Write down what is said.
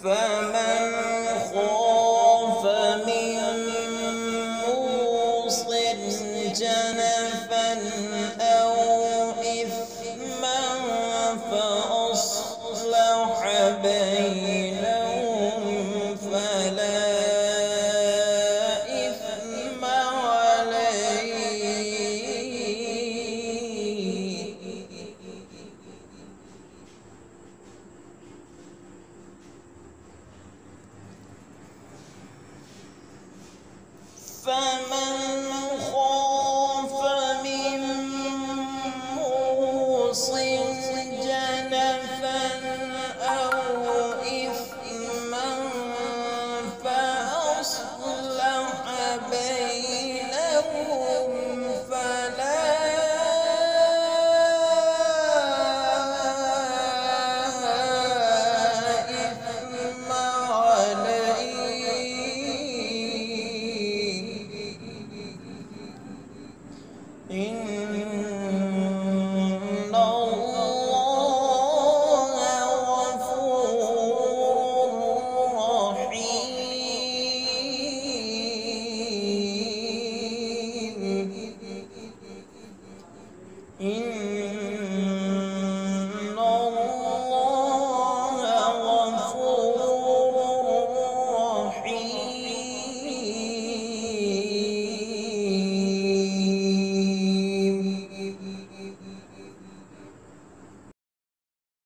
فمن خاف من موص جنفا أو إثما فأصلح بينهم فلا إثم عليه. فمن خاف من موص جنفا أو إثما فأصلح بينهم فلا إثم عليه.